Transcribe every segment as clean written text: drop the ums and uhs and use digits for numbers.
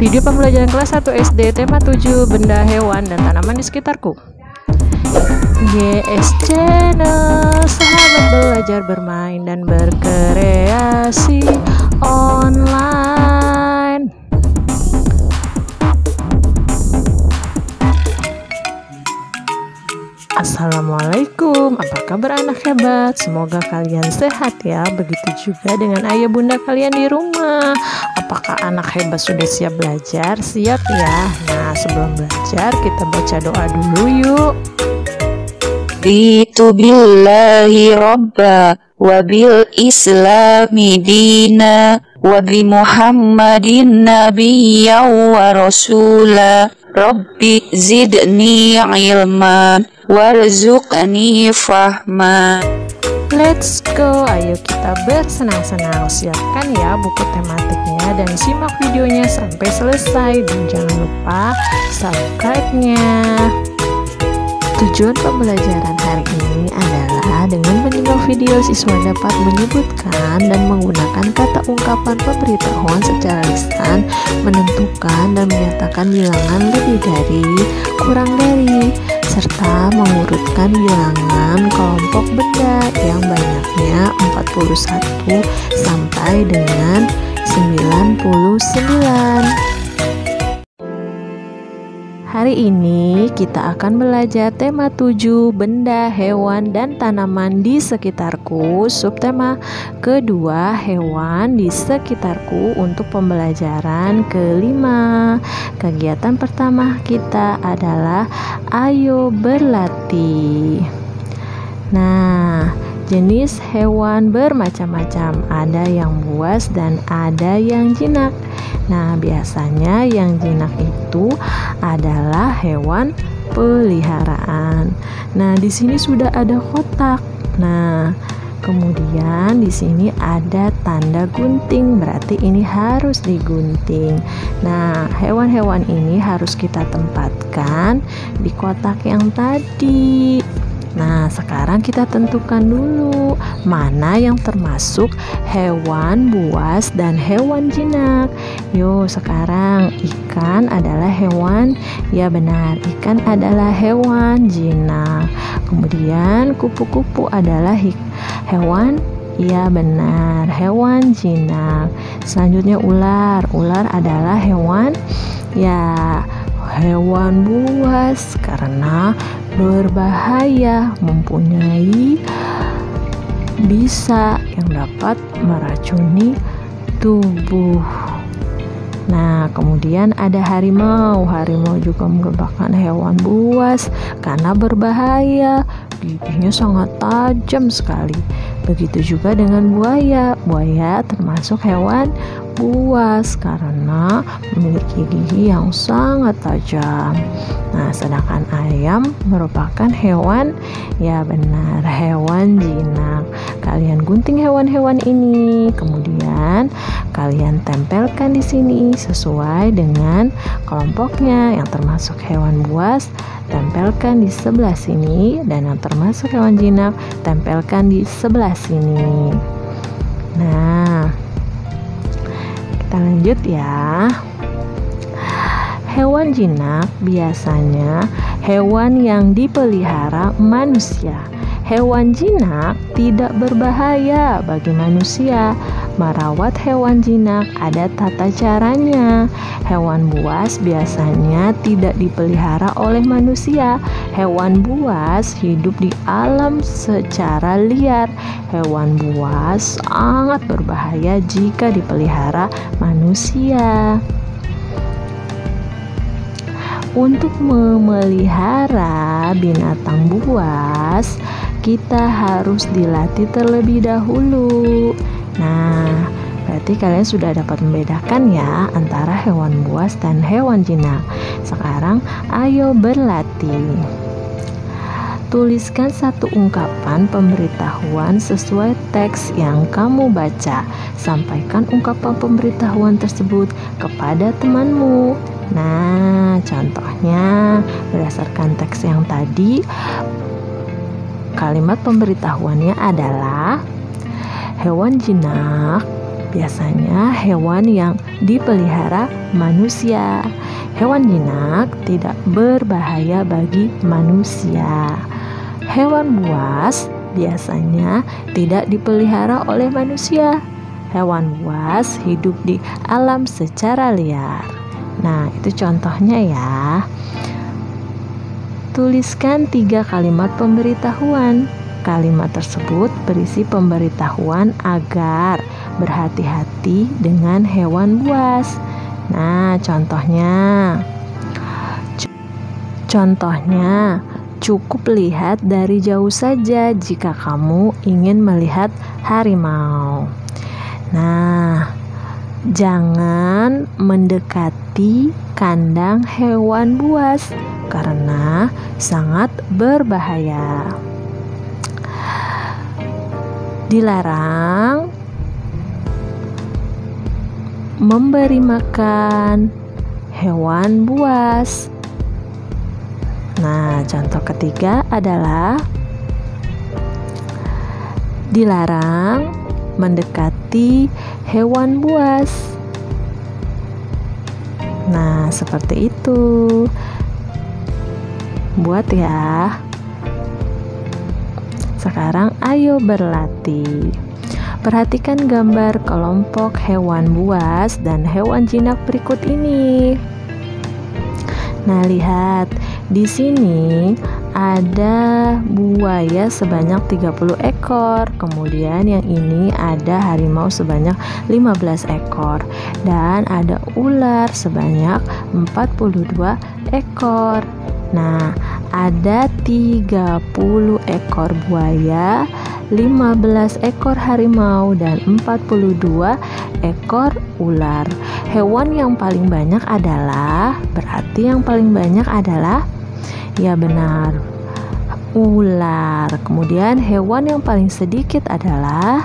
Video pembelajaran kelas 1 SD tema 7 benda hewan dan tanaman di sekitarku. GS Channel, sahabat belajar bermain dan berkreasi online. Assalamualaikum, apa kabar anak hebat? Semoga kalian sehat ya. Begitu juga dengan ayah bunda kalian di rumah. Apakah anak hebat sudah siap belajar? Siap ya. Nah, sebelum belajar kita baca doa dulu yuk. Raditu billahi rabba wa bil islami dina wa bi muhammadin nabiyya wa rasula. Rabbi zidni ilman warzuqni fahma. Let's go, ayo kita bersenang-senang. Siapkan ya buku tematiknya dan simak videonya sampai selesai. Dan jangan lupa subscribe-nya. Tujuan pembelajaran hari ini adalah dengan menyimak video siswa dapat menyebutkan dan menggunakan kata ungkapan pemberitahuan secara lisan, menentukan dan menyatakan bilangan lebih dari, kurang dari, serta mengurutkan bilangan kelompok benda yang banyaknya 41 sampai dengan 99. Hari ini kita akan belajar tema 7 benda, hewan, dan tanaman di sekitarku. Subtema kedua, hewan di sekitarku untuk pembelajaran kelima. Kegiatan pertama kita adalah ayo berlatih. Nah, jenis hewan bermacam-macam, ada yang buas dan ada yang jinak. Nah, biasanya yang jinak itu adalah hewan peliharaan. Nah, di sini sudah ada kotak. Nah, kemudian di sini ada tanda gunting, berarti ini harus digunting. Nah, hewan-hewan ini harus kita tempatkan di kotak yang tadi. Nah, sekarang kita tentukan dulu mana yang termasuk hewan buas dan hewan jinak. Yuk, sekarang ikan adalah hewan, ya benar, ikan adalah hewan jinak. Kemudian kupu-kupu adalah hewan, ya benar, hewan jinak. Selanjutnya ular adalah hewan, ya hewan buas karena berbahaya, mempunyai bisa yang dapat meracuni tubuh. Nah, kemudian ada harimau juga merupakan hewan buas karena berbahaya, giginya sangat tajam sekali. Begitu juga dengan buaya termasuk hewan buas karena memiliki gigi yang sangat tajam. Nah, sedangkan ayam merupakan hewan, ya benar, hewan jinak. Kalian gunting hewan-hewan ini, kemudian kalian tempelkan di sini sesuai dengan kelompoknya. Yang termasuk hewan buas tempelkan di sebelah sini, dan yang termasuk hewan jinak tempelkan di sebelah sini. Nah, kita lanjut ya. Hewan jinak biasanya hewan yang dipelihara manusia. Hewan jinak tidak berbahaya bagi manusia. Merawat hewan jinak ada tata caranya. Hewan buas biasanya tidak dipelihara oleh manusia. Hewan buas hidup di alam secara liar. Hewan buas sangat berbahaya jika dipelihara manusia. Untuk memelihara binatang buas, kita harus dilatih terlebih dahulu. Nah, berarti kalian sudah dapat membedakan ya antara hewan buas dan hewan jinak. Sekarang ayo berlatih. Tuliskan satu ungkapan pemberitahuan sesuai teks yang kamu baca. Sampaikan ungkapan pemberitahuan tersebut kepada temanmu. Nah, contohnya berdasarkan teks yang tadi, kalimat pemberitahuannya adalah hewan jinak biasanya hewan yang dipelihara manusia. Hewan jinak tidak berbahaya bagi manusia. Hewan buas biasanya tidak dipelihara oleh manusia. Hewan buas hidup di alam secara liar. Nah, itu contohnya ya. Tuliskan 3 kalimat pemberitahuan. Kalimat tersebut berisi pemberitahuan agar berhati-hati dengan hewan buas. Nah, contohnya cukup lihat dari jauh saja jika kamu ingin melihat harimau. Nah, jangan mendekati kandang hewan buas karena sangat berbahaya. Dilarang memberi makan hewan buas. Nah, contoh ketiga adalah dilarang mendekati hewan buas. Nah, seperti itu. Buat ya. Sekarang ayo berlatih. Perhatikan gambar kelompok hewan buas dan hewan jinak berikut ini. Nah, lihat. Di sini ada buaya sebanyak 30 ekor. Kemudian yang ini ada harimau sebanyak 15 ekor. Dan ada ular sebanyak 42 ekor. Nah, ada 30 ekor buaya, 15 ekor harimau, dan 42 ekor ular. Hewan yang paling banyak adalah, berarti yang paling banyak adalah, ya benar, ular. Kemudian hewan yang paling sedikit adalah,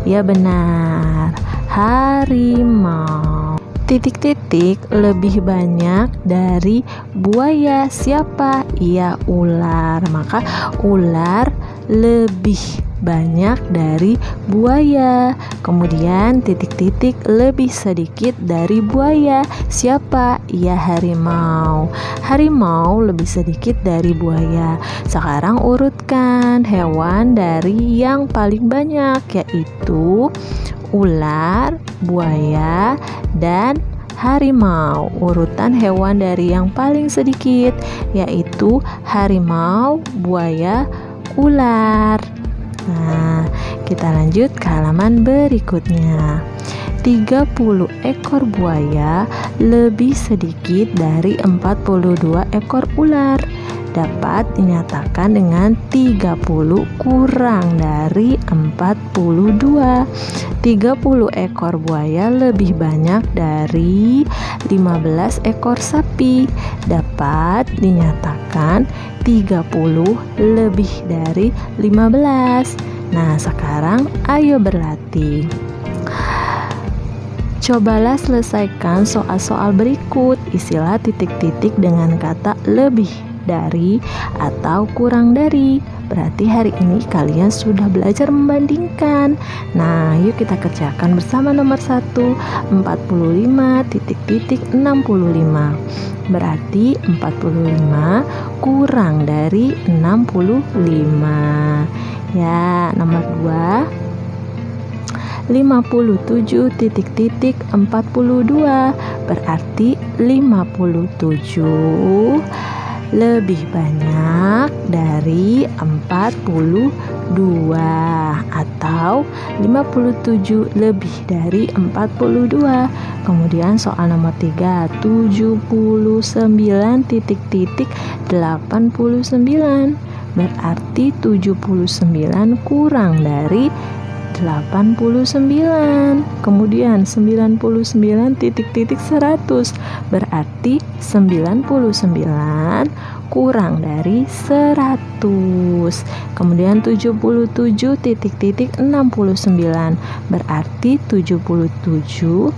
ya benar, harimau. Titik-titik lebih banyak dari buaya. Siapa? Iya, ular. Maka ular lebih banyak dari buaya. Kemudian titik-titik lebih sedikit dari buaya. Siapa? Iya, harimau. Harimau lebih sedikit dari buaya. Sekarang urutkan hewan dari yang paling banyak, yaitu ular, buaya, dan harimau. Urutan hewan dari yang paling sedikit yaitu harimau, buaya, ular. Nah, kita lanjut ke halaman berikutnya. 30 ekor buaya lebih sedikit dari 42 ekor ular. Dapat dinyatakan dengan 30 kurang dari 42. 30 ekor buaya lebih banyak dari 15 ekor sapi. Dapat dinyatakan 30 lebih dari 15. Nah, sekarang ayo berlatih. Cobalah selesaikan soal-soal berikut. Isilah titik-titik dengan kata lebih dari atau kurang dari. Berarti hari ini kalian sudah belajar membandingkan. Nah, yuk kita kerjakan bersama. Nomor 1, 45 titik-titik 65. Berarti 45 kurang dari 65. Ya, nomor 2, 57 titik-titik 42. Berarti 57 lebih banyak dari 42 atau 57 lebih dari 42. Kemudian soal nomor 3, 79 titik-titik 89. Berarti 79 kurang dari 89. Kemudian 99 titik-titik 100. Berarti 99 kurang dari 100. Kemudian 77 titik-titik 69. Berarti 77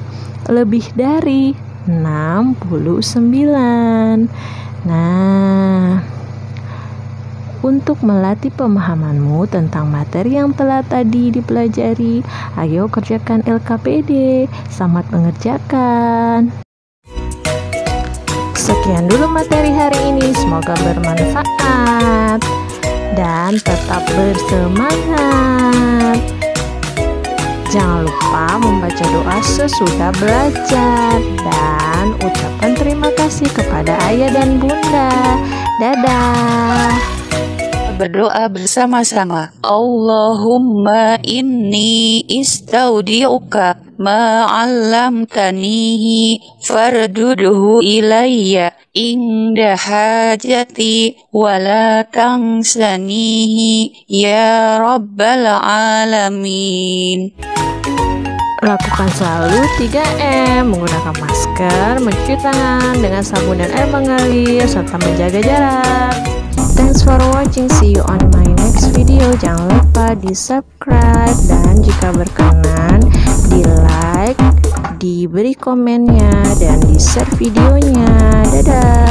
lebih dari 69. Nah, Untuk melatih pemahamanmu tentang materi yang telah tadi dipelajari, ayo kerjakan LKPD. Selamat mengerjakan. Sekian dulu materi hari ini, semoga bermanfaat dan tetap bersemangat. Jangan lupa membaca doa sesudah belajar dan ucapkan terima kasih kepada ayah dan bunda. Dadah. Berdoa bersama-sama. Allahumma inni istaudi'uka ma 'allamtanihi fardudhu ilayya inda hajati wa la tansanihi ya rabbal alamin. Lakukan selalu 3M, menggunakan masker, mencuci tangan dengan sabun dan air mengalir, serta menjaga jarak. Thanks for watching, see you on my next video. Jangan lupa di subscribe dan jika berkenan di like, diberi komennya dan di share videonya. Dadah.